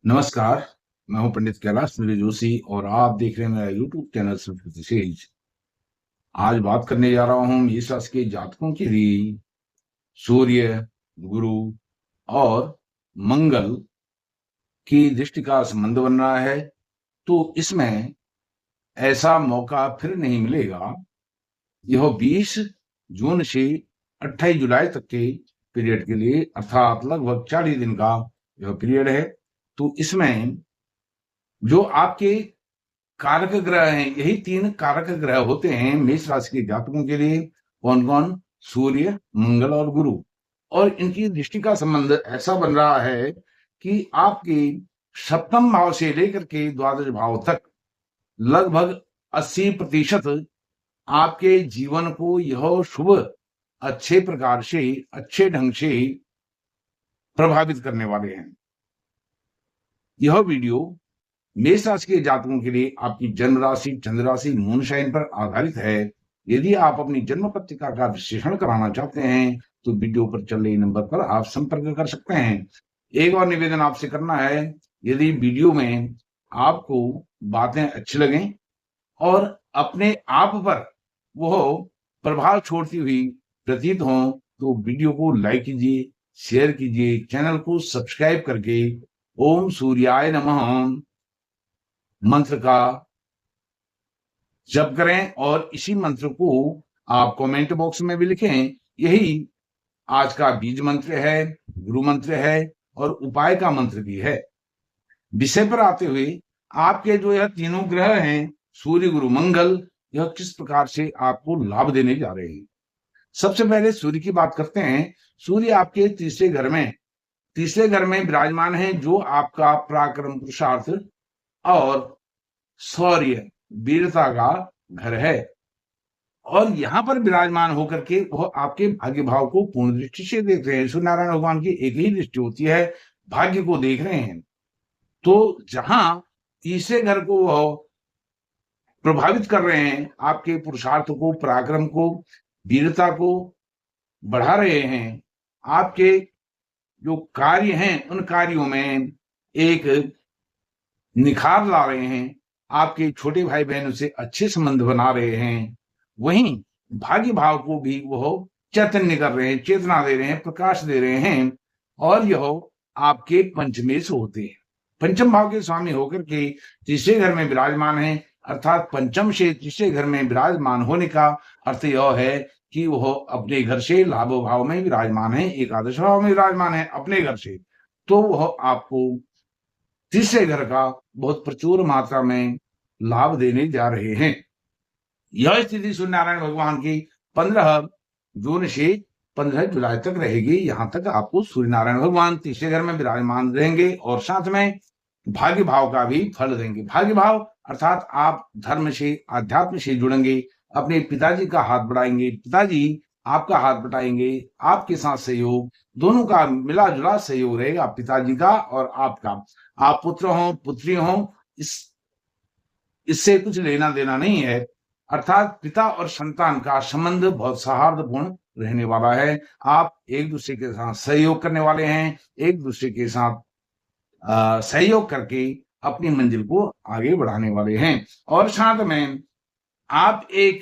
नमस्कार। मैं हूं पंडित कैलाश सूर्य जोशी और आप देख रहे हैं मेरा यूट्यूब चैनल सिंपैथी। आज बात करने जा रहा हूं मेष राशि के जातकों के लिए सूर्य, गुरु और मंगल की दृष्टि का संबंध बन रहा है। तो इसमें ऐसा मौका फिर नहीं मिलेगा। यह 20 जून से 28 जुलाई तक के पीरियड के लिए अर्थात लगभग 40 दिन का यह पीरियड है। तो इसमें जो आपके कारक ग्रह हैं, यही 3 कारक ग्रह होते हैं मेष राशि के जातकों के लिए। कौन कौन? सूर्य, मंगल और गुरु। और इनकी दृष्टि का संबंध ऐसा बन रहा है कि आपके सप्तम भाव से लेकर के द्वादश भाव तक लगभग 80% आपके जीवन को यह शुभ अच्छे प्रकार से अच्छे ढंग से प्रभावित करने वाले हैं। यह वीडियो मेष राशि के जातकों के लिए आपकी जन्म राशि, चंद्र राशि, मून साइन पर आधारित है। यदि आप अपनी जन्म पत्रिका का विश्लेषण कराना चाहते हैं तो वीडियो पर चल रहे नंबर पर आप संपर्क कर सकते हैं। एक और निवेदन आपसे करना है, यदि वीडियो में आपको बातें अच्छी लगें और अपने आप पर वह प्रभाव छोड़ती हुई प्रतीत हो तो वीडियो को लाइक कीजिए, शेयर कीजिए, चैनल को सब्सक्राइब करके ओम सूर्याय नमः मंत्र का जप करें और इसी मंत्र को आप कमेंट बॉक्स में भी लिखें। यही आज का बीज मंत्र है, गुरु मंत्र है और उपाय का मंत्र भी है। विषय पर आते हुए आपके जो यह तीनों ग्रह हैं, सूर्य, गुरु, मंगल, यह किस प्रकार से आपको लाभ देने जा रहे हैं। सबसे पहले सूर्य की बात करते हैं। सूर्य आपके तीसरे घर में विराजमान है, जो आपका पराक्रम, पुरुषार्थ और शौर्य, वीरता का घर है। और यहां पर विराजमान होकर के वह आपके भाग्य भाव को पूर्ण दृष्टि से देख रहे हैं। सूर्य नारायण भगवान की एक ही दृष्टि होती है, भाग्य को देख रहे हैं। तो जहां तीसरे घर को वह प्रभावित कर रहे हैं, आपके पुरुषार्थ को, पराक्रम को, वीरता को बढ़ा रहे हैं, आपके जो कार्य हैं उन कार्यों में एक निखार ला रहे हैं, आपके छोटे भाई बहनों से अच्छे संबंध बना रहे हैं, वहीं भाग्य भाव को भी वह चैतन्य कर रहे हैं, चेतना दे रहे हैं, प्रकाश दे रहे हैं। और यह आपके पंचमेश होते हैं। पंचम भाव के स्वामी होकर के तीसरे घर में विराजमान है, अर्थात पंचम से तीसरे घर में विराजमान होने का अर्थ यह है कि वह अपने घर से लाभ भाव में विराजमान है, एकादश भाव में विराजमान है अपने घर से। तो वह आपको तीसरे घर का बहुत प्रचुर मात्रा में लाभ देने जा रहे हैं। यह स्थिति सूर्य नारायण भगवान की 15 जून से 15 जुलाई तक रहेगी। यहां तक आपको सूर्य नारायण भगवान तीसरे घर में विराजमान रहेंगे और साथ में भाग्य भाव का भी फल देंगे। भाग्य भाव अर्थात आप धर्म से, अध्यात्म से जुड़ेंगे, अपने पिताजी का हाथ बढ़ाएंगे, पिताजी आपका हाथ बटाएंगे, आपके साथ सहयोग, दोनों का मिला जुला सहयोग रहेगा, पिताजी का और आपका। आप पुत्र हो, पुत्री हो, इससे कुछ लेना देना नहीं है। अर्थात पिता और संतान का संबंध बहुत सौहार्दपूर्ण रहने वाला है। आप एक दूसरे के साथ सहयोग करने वाले हैं, एक दूसरे के साथ सहयोग करके अपनी मंजिल को आगे बढ़ाने वाले हैं। और साथ में आप एक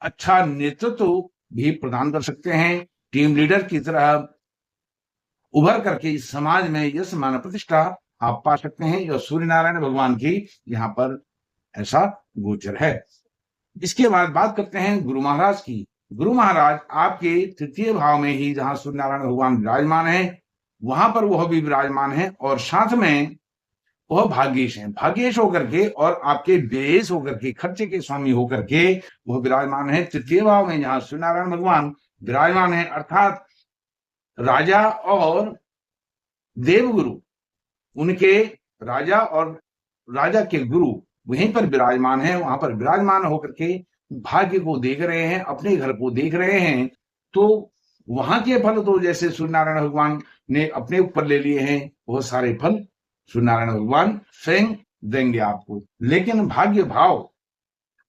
अच्छा नेतृत्व भी प्रदान कर सकते हैं, टीम लीडर की तरह उभर करके इस समाज में यश, मान, प्रतिष्ठा आप पा सकते हैं। यह सूर्य नारायण भगवान की यहाँ पर ऐसा गोचर है। इसके बाद बात करते हैं गुरु महाराज की। गुरु महाराज आपके तृतीय भाव में ही जहां सूर्य नारायण भगवान विराजमान है, वहां पर वह भी विराजमान है और साथ में वह भाग्येश है। भाग्येश होकर के और आपके व्ययेश होकर के, खर्चे के स्वामी होकर के वह विराजमान है तृतीय भाव में, जहां सूर्य नारायण भगवान विराजमान है। अर्थात राजा और देवगुरु, उनके राजा और राजा के गुरु वहीं पर विराजमान है। वहां पर विराजमान होकर के भाग्य को देख रहे हैं, अपने घर को देख रहे हैं। तो वहां के फल तो जैसे सूर्य नारायण भगवान ने अपने ऊपर ले लिए हैं, वो सारे फल सूर्य नारायण भगवान स्वयं देंगे आपको। लेकिन भाग्य भाव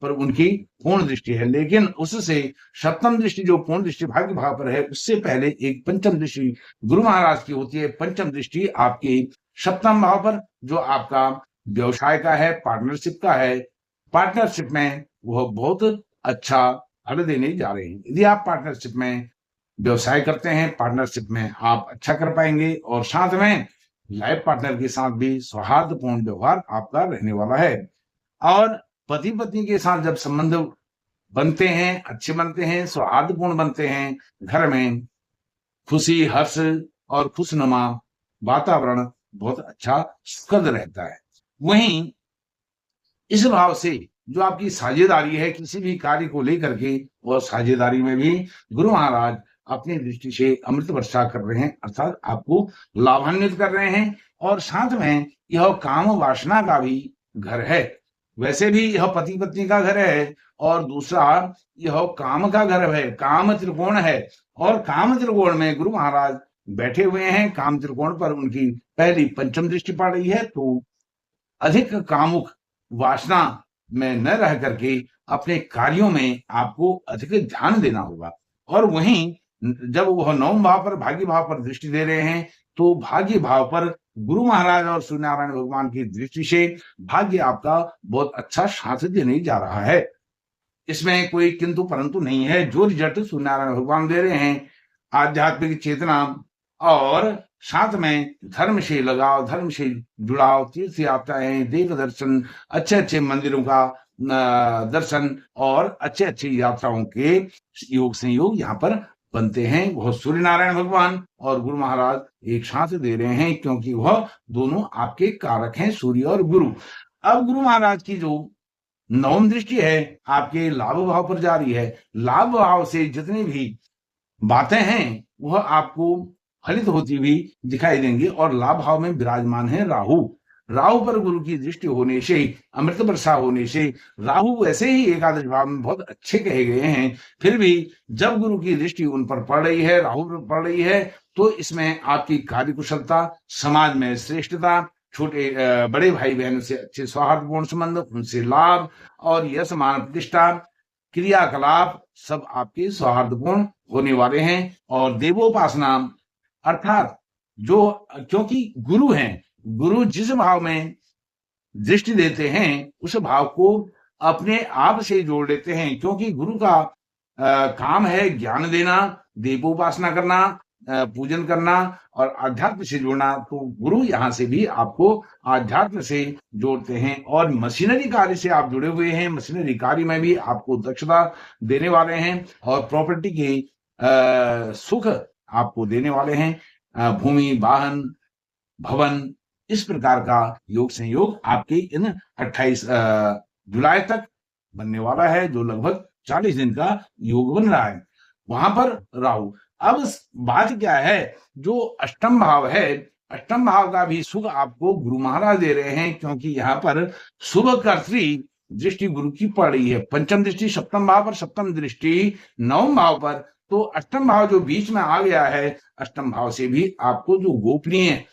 पर उनकी पूर्ण दृष्टि है, लेकिन उससे सप्तम दृष्टि जो पूर्ण दृष्टि भाग्य भाव पर है, उससे पहले एक पंचम दृष्टि गुरु महाराज की होती है। पंचम दृष्टि आपकी सप्तम भाव पर जो आपका व्यवसाय का है, पार्टनरशिप का है, पार्टनरशिप में वह बहुत अच्छा फल देने जा रहे हैं। यदि आप पार्टनरशिप में व्यवसाय करते हैं, पार्टनरशिप में आप अच्छा कर पाएंगे और साथ में लाइफ पार्टनर के साथ भी सौहार्दपूर्ण व्यवहार आपका रहने वाला है। और पति पत्नी के साथ जब संबंध बनते हैं, अच्छे बनते हैं, सौहार्दपूर्ण बनते हैं, घर में खुशी, हर्ष और खुशनुमा वातावरण बहुत अच्छा सुखद रहता है। वहीं इस भाव से जो आपकी साझेदारी है किसी भी कार्य को लेकर के, और साझेदारी में भी गुरु महाराज अपनी दृष्टि से अमृत वर्षा कर रहे हैं, अर्थात आपको लाभान्वित कर रहे हैं। और साथ में यह काम वासना का भी घर है। वैसे भी यह पति पत्नी का घर है और दूसरा यह काम का घर है, काम त्रिकोण है। और काम त्रिकोण में गुरु महाराज बैठे हुए हैं, काम त्रिकोण पर उनकी पहली पंचम दृष्टि पड़ रही है। तो अधिक कामुक वासना में न रह करके अपने कार्यों में आपको अधिक ध्यान देना होगा। और वहीं जब वह नवम भाव पर, भाग्य भाव पर दृष्टि दे रहे हैं, तो भाग्य भाव पर गुरु महाराज और सूर्यनारायण भगवान की दृष्टि से भाग्य आपका बहुत अच्छा साथ देने जा रहा है। इसमें कोई किंतु परंतु नहीं है। जो रिजल्ट सूर्यनारायण भगवान दे रहे हैं, आध्यात्मिक चेतना और साथ में धर्म से लगाव, धर्म से जुड़ाव, तीर्थ यात्राएं, देव दर्शन, अच्छे अच्छे मंदिरों का दर्शन और अच्छे अच्छे यात्राओं के योग संयोग यहाँ पर बनते हैं। वह सूर्य नारायण भगवान और गुरु महाराज एक साथ दे रहे हैं, क्योंकि वह दोनों आपके कारक हैं, सूर्य और गुरु। अब गुरु महाराज की जो नवम दृष्टि है आपके लाभ भाव पर जा रही है। लाभ भाव से जितनी भी बातें हैं वह आपको फलित होती हुई दिखाई देंगी। और लाभ भाव में विराजमान है राहु। राहु पर गुरु की दृष्टि होने से, अमृत वर्षा होने से, राहु वैसे ही एकादश भाव में बहुत अच्छे कहे गए हैं, फिर भी जब गुरु की दृष्टि उन पर पड़ रही है, राहु पर पड़ रही है, तो इसमें आपकी कार्यकुशलता, समाज में श्रेष्ठता, छोटे बड़े भाई बहनों से अच्छे सौहार्दपूर्ण संबंध, उनसे लाभ और यश मान प्रतिष्ठा, क्रियाकलाप सब आपके सौहार्दपूर्ण होने वाले हैं। और देवोपासना अर्थात जो, क्योंकि गुरु हैं, गुरु जिस भाव में दृष्टि देते हैं उस भाव को अपने आप से जोड़ लेते हैं। क्योंकि गुरु का काम है ज्ञान देना, देवोपासना करना, पूजन करना और आध्यात्म से जोड़ना। तो गुरु यहाँ से भी आपको आध्यात्म से जोड़ते हैं। और मशीनरी कार्य से आप जुड़े हुए हैं, मशीनरी कार्य में भी आपको दक्षता देने वाले हैं और प्रॉपर्टी के सुख आपको देने वाले हैं। भूमि, वाहन, भवन, इस प्रकार का योग संयोग आपके इन 28 जुलाई तक बनने वाला है, जो लगभग 40 दिन का योग बन रहा है। वहां पर राहु। अब बात क्या है, जो अष्टम भाव है, अष्टम भाव का भी सुख आपको गुरु महाराज दे रहे हैं, क्योंकि यहाँ पर शुभ कर्त्री दृष्टि गुरु की पड़ रही है। पंचम दृष्टि सप्तम भाव पर, सप्तम दृष्टि नवम भाव पर। तो अष्टम भाव जो बीच में आ गया है, अष्टम भाव से भी आपको जो गोपनीय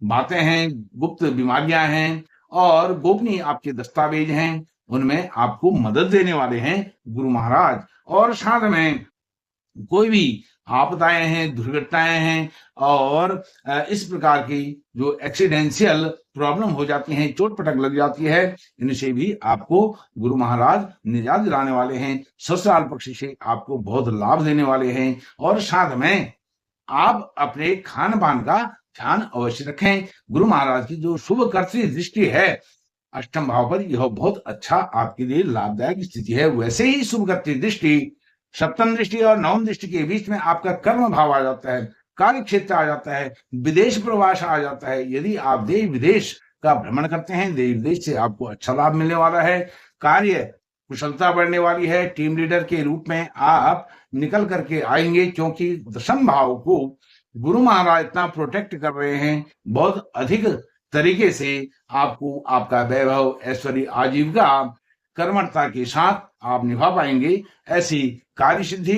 बातें हैं, गुप्त बीमारियां हैं और गोपनीय आपके दस्तावेज हैं, उनमें आपको मदद देने वाले हैं गुरु महाराज। और साथ में कोई भी आपदाएं हैं, दुर्घटनाएं हैं और इस प्रकार की जो एक्सीडेंशियल प्रॉब्लम हो जाती हैं, चोट पटक लग जाती है, इनसे भी आपको गुरु महाराज निजात दिलाने वाले हैं। ससुराल पक्ष से आपको बहुत लाभ देने वाले हैं। और साथ में आप अपने खान पान का ध्यान अवश्य रखें। गुरु महाराज की जो शुभ कर्त्री दृष्टि है अष्टम भाव पर, यह बहुत अच्छा आपके लिए लाभदायक स्थिति है। वैसे ही शुभ कर्त्री दृष्टि सप्तम दृष्टि और नवम दृष्टि के बीच में आपका कर्म भाव आ जाता है, कार्य क्षेत्र आ जाता है, विदेश प्रवास आ जाता है। यदि आप देश विदेश का भ्रमण करते हैं, देश विदेश से आपको अच्छा लाभ मिलने वाला है, कार्य कुशलता बढ़ने वाली है, टीम लीडर के रूप में आप निकल करके आएंगे। क्योंकि दशम भाव को गुरु महाराज इतना प्रोटेक्ट कर रहे हैं, बहुत अधिक तरीके से आपको आपका वैभव, ऐश्वर्य, आजीविका कर्मठता के साथ आप निभा पाएंगे। ऐसी कार्य सिद्धि,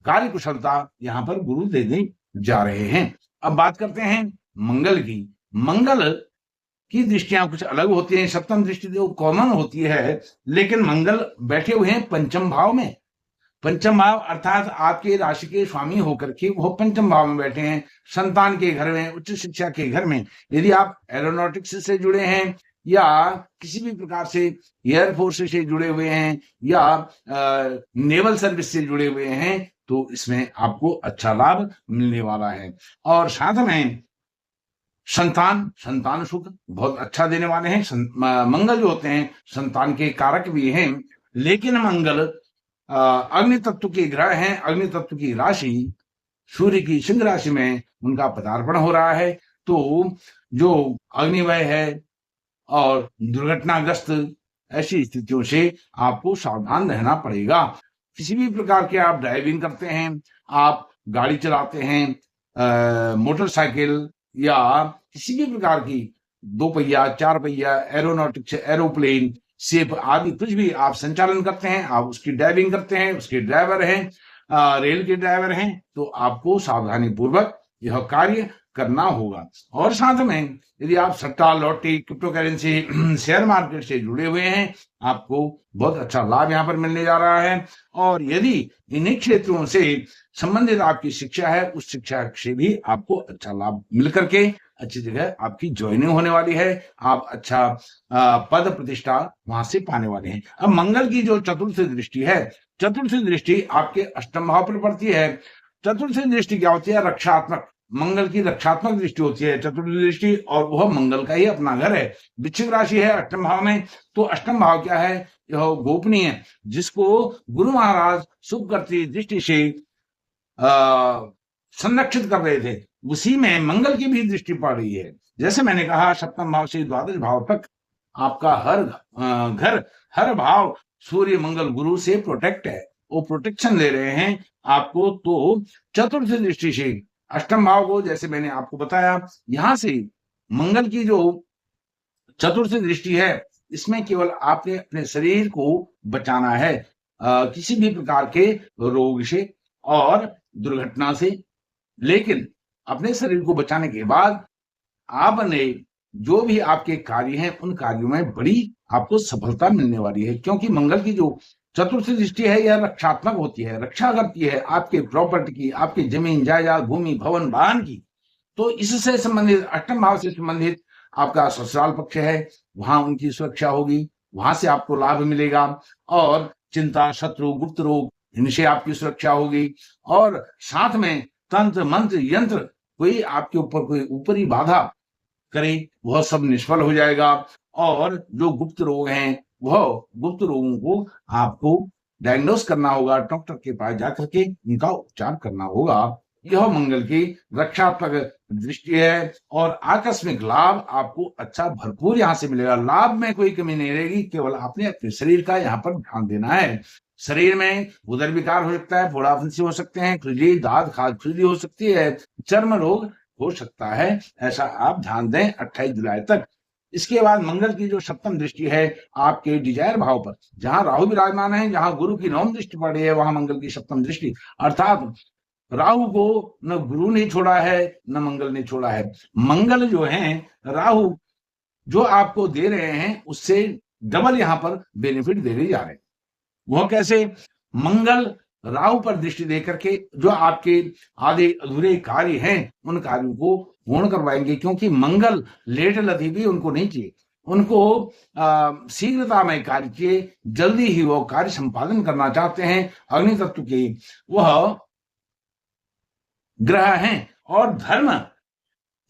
कार्य कुशलता यहाँ पर गुरु देने जा रहे हैं। अब बात करते हैं मंगल की। मंगल की दृष्टियां कुछ अलग होती हैं। सप्तम दृष्टि तो कॉमन होती है, लेकिन मंगल बैठे हुए हैं पंचम भाव में। पंचम भाव अर्थात आपके राशि के स्वामी होकर के वो पंचम भाव में बैठे हैं, संतान के घर में, उच्च शिक्षा के घर में। यदि आप एरोनॉटिक्स से जुड़े हैं या किसी भी प्रकार से एयरफोर्स से जुड़े हुए हैं या नेवल सर्विस से जुड़े हुए हैं, तो इसमें आपको अच्छा लाभ मिलने वाला है। और साथ में संतान सुख बहुत अच्छा देने वाले हैं। मंगल जो होते हैं संतान के कारक भी हैं, लेकिन मंगल अग्नि तत्व के ग्रह हैं। अग्नि तत्व की राशि सूर्य की सिंह राशि में उनका पदार्पण हो रहा है, तो जो अग्निमय है और दुर्घटनाग्रस्त ऐसी स्थितियों से आपको सावधान रहना पड़ेगा। किसी भी प्रकार के आप ड्राइविंग करते हैं, आप गाड़ी चलाते हैं, मोटरसाइकिल या किसी भी प्रकार की 2 पहिया 4 पहिया एरोनॉटिक्स, एरोप्लेन, शिप आदि कुछ भी आप संचालन करते हैं, आप उसकी ड्राइविंग करते हैं, उसके ड्राइवर हैं, रेल के ड्राइवर हैं, तो आपको सावधानी पूर्वक यह कार्य करना होगा। और साथ में यदि आप सट्टा, lottery, crypto currency, share market से जुड़े हुए हैं, आपको बहुत अच्छा लाभ यहाँ पर मिलने जा रहा है। और यदि इन्हीं क्षेत्रों से संबंधित आपकी शिक्षा है, उस शिक्षा से भी आपको अच्छा लाभ मिल करके अच्छी जगह आपकी ज्वाइनिंग होने वाली है। आप अच्छा पद प्रतिष्ठा वहां से पाने वाले हैं। अब मंगल की जो चतुर्थ दृष्टि है, चतुर्थ दृष्टि आपके अष्टम भाव पर पड़ती है। चतुर्थ दृष्टि क्या होती है? रक्षात्मक, मंगल की रक्षात्मक दृष्टि होती है चतुर्थ दृष्टि, और वह मंगल का ही अपना घर है। वृश्चिक राशि है अष्टम भाव में, तो अष्टम भाव क्या है? यह गोपनीय, जिसको गुरु महाराज शुभ करती दृष्टि से संरक्षित कर रहे थे, उसी में मंगल की भी दृष्टि पड़ रही है। जैसे मैंने कहा सप्तम भाव से द्वादश भाव तक आपका हर भाव सूर्य मंगल गुरु से प्रोटेक्ट है, वो प्रोटेक्शन दे रहे हैं आपको। तो चतुर्थ दृष्टि से अष्टम भाव को, जैसे मैंने आपको बताया, यहां से मंगल की जो चतुर्थ दृष्टि है, इसमें केवल आपने अपने शरीर को बचाना है किसी भी प्रकार के रोग से और दुर्घटना से। लेकिन अपने शरीर को बचाने के बाद आपने जो भी आपके कार्य हैं, उन कार्यों में बड़ी आपको सफलता मिलने वाली है, क्योंकि मंगल की जो चतुर्थ दृष्टि है यह रक्षात्मक होती है, रक्षा करती है आपके प्रॉपर्टी की, आपकी जमीन जायदाद, भूमि, भवन, वाहन की। तो इससे संबंधित अष्टम भाव से संबंधित आपका ससुराल पक्ष है, वहां उनकी सुरक्षा होगी, वहां से आपको लाभ मिलेगा। और चिंता, शत्रु, गुप्त रोग, इनसे आपकी सुरक्षा होगी। और साथ में तंत्र, मंत्र, यंत्र, कोई आपके ऊपर कोई ऊपरी बाधा करे, वह सब निष्फल हो जाएगा। और जो गुप्त रोग हैं, वह गुप्त रोगों को आपको डायग्नोस करना होगा, डॉक्टर के पास जाकर के उनका उपचार करना होगा। यह मंगल की रक्षात्मक दृष्टि है। और आकस्मिक लाभ आपको अच्छा भरपूर यहाँ से मिलेगा, लाभ में कोई कमी नहीं रहेगी। केवल आपने अपने शरीर का यहाँ पर ध्यान देना है। शरीर में उदर विकार हो सकता है, फोड़ा फुंसी हो सकते हैं, खुजली, दांत खाज खुजली हो सकती है, चर्म रोग हो सकता है, ऐसा आप ध्यान दें 28 जुलाई तक। इसके बाद मंगल की जो सप्तम दृष्टि है आपके डिजायर भाव पर, जहां राहु विराजमान है, जहां गुरु की नवम दृष्टि पड़ रही है, वहां मंगल की सप्तम दृष्टि, अर्थात राहु को न गुरु ने छोड़ा है न मंगल ने छोड़ा है। मंगल जो है, राहु जो आपको दे रहे हैं उससे डबल यहां पर बेनिफिट देने जा रहे हैं। वह कैसे? मंगल राहु पर दृष्टि देकर के जो आपके आधे अधूरे कार्य हैं, उन कार्यों को पूर्ण करवाएंगे, क्योंकि मंगल लेट लती भी उनको नहीं चाहिए, उनको शीघ्रता में कार्य किए, जल्दी ही वो कार्य संपादन करना चाहते हैं। अग्नि तत्व के वह ग्रह हैं और धर्म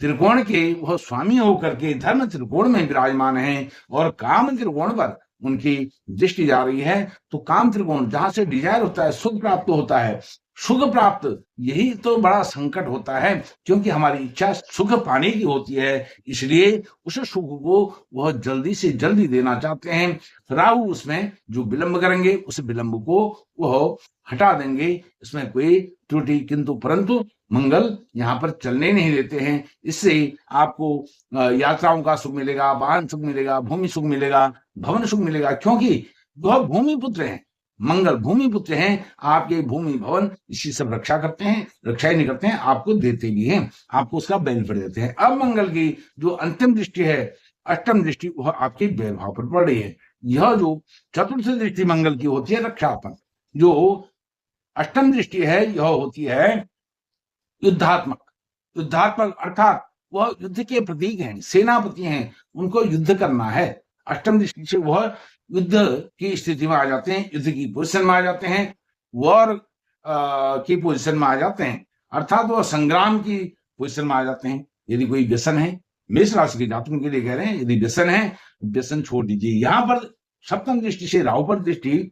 त्रिकोण के वह स्वामी होकर के धर्म त्रिकोण में विराजमान हैं, और काम त्रिकोण पर उनकी दृष्टि जा रही है। तो काम त्रिकोण जहां से डिजायर होता है, सुख प्राप्त होता है, सुख प्राप्त, यही तो बड़ा संकट होता है, क्योंकि हमारी इच्छा सुख पाने की होती है, इसलिए उस सुख को वह जल्दी से जल्दी देना चाहते हैं। राहु उसमें जो विलंब करेंगे, उस विलंब को वह हटा देंगे, इसमें कोई त्रुटि किंतु परंतु मंगल यहाँ पर चलने नहीं देते हैं। इससे आपको यात्राओं का सुख मिलेगा, वाहन सुख मिलेगा, भूमि सुख मिलेगा, भवन सुख मिलेगा, क्योंकि वह भूमि पुत्र हैं, मंगल भूमि पुत्र हैं। आपके भूमि भवन इसी सब रक्षा करते हैं, रक्षा ही नहीं करते हैं, आपको देते भी हैं, आपको उसका बेनिफिट देते हैं। अब मंगल की जो अंतिम दृष्टि है, अष्टम दृष्टि, वह आपके व्यय पर पड़ रही है। यह जो चतुर्थ दृष्टि मंगल की होती है रक्षात्मक, जो अष्टम दृष्टि है, यह होती है युद्धात्मक अर्थात वह युद्ध के प्रतीक हैं, सेनापति हैं, उनको युद्ध करना है। अष्टम दृष्टि से वह युद्ध की स्थिति में आ जाते हैं, युद्ध की पोजीशन में आ जाते हैं, वॉर की पोजीशन में आ जाते हैं, अर्थात वह संग्राम की पोजीशन में आ जाते हैं। यदि कोई व्यसन है, मेष राशि के जातकों के लिए कह रहे हैं, यदि व्यसन है, व्यसन छोड़ दीजिए। यहाँ पर सप्तम दृष्टि से राहु पर दृष्टि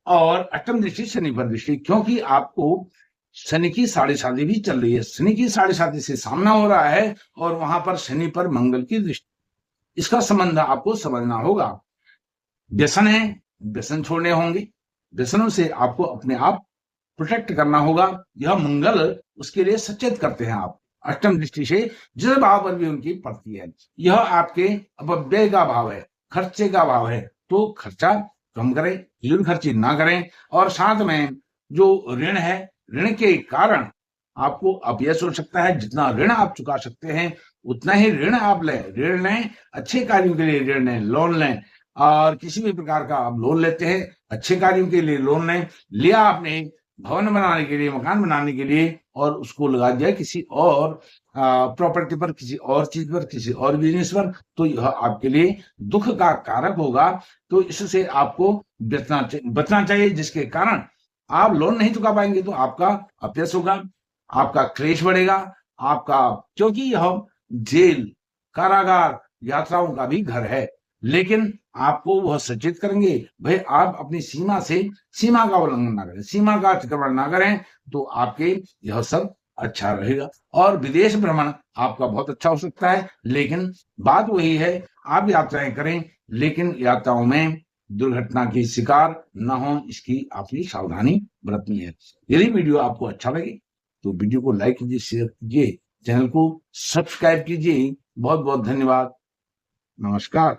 और अष्टम दृष्टि शनि पर दृष्टि, क्योंकि आपको शनि की 7.5 भी चल रही है, शनि की 7.5 से सामना हो रहा है और वहां पर शनि पर मंगल की दृष्टि, इसका संबंध आपको समझना होगा। व्यसन है, व्यसन छोड़ने होंगे, व्यसनों से आपको अपने आप प्रोटेक्ट करना होगा। यह मंगल उसके लिए सचेत करते हैं आप अष्टम दृष्टि से, जिस भाव पर भी उनकी पड़ती है। यह आपके अपव्यय का भाव है, खर्चे का भाव है, तो खर्चा कम करें, फिजूल खर्ची ना करें। और साथ में जो ऋण है, ऋण के कारण आपको अपयश हो सकता है। जितना ऋण आप चुका सकते हैं उतना ही ऋण आप लें, ऋण लें, अच्छे कार्यों के लिए ऋण लें, लोन लें। और किसी भी प्रकार का आप लोन लेते हैं, अच्छे कार्यों के लिए लोन लें, लिया आपने भवन बनाने के लिए, मकान बनाने के लिए, और उसको लगा दिया किसी और प्रॉपर्टी पर, किसी और चीज पर, किसी और बिजनेस पर, तो यह आपके लिए दुख का कारक होगा। तो इससे आपको बचना चाहिए, जिसके कारण आप लोन नहीं चुका पाएंगे तो आपका अपयश होगा, आपका क्लेश बढ़ेगा, आपका, क्योंकि यह जेल, कारागार, यात्राओं का भी घर है। लेकिन आपको वह सचेत करेंगे, भाई आप अपनी सीमा का उल्लंघन ना करें, सीमा का अतिक्रमण ना करें, तो आपके यह सब अच्छा रहेगा। और विदेश भ्रमण आपका बहुत अच्छा हो सकता है। लेकिन बात वही है, आप यात्राएं करें, लेकिन यात्राओं में दुर्घटना के शिकार ना हो, इसकी आपकी सावधानी बरतनी है। यदि वीडियो आपको अच्छा लगे तो वीडियो को लाइक कीजिए, शेयर कीजिए, चैनल को सब्सक्राइब कीजिए। बहुत बहुत धन्यवाद, नमस्कार।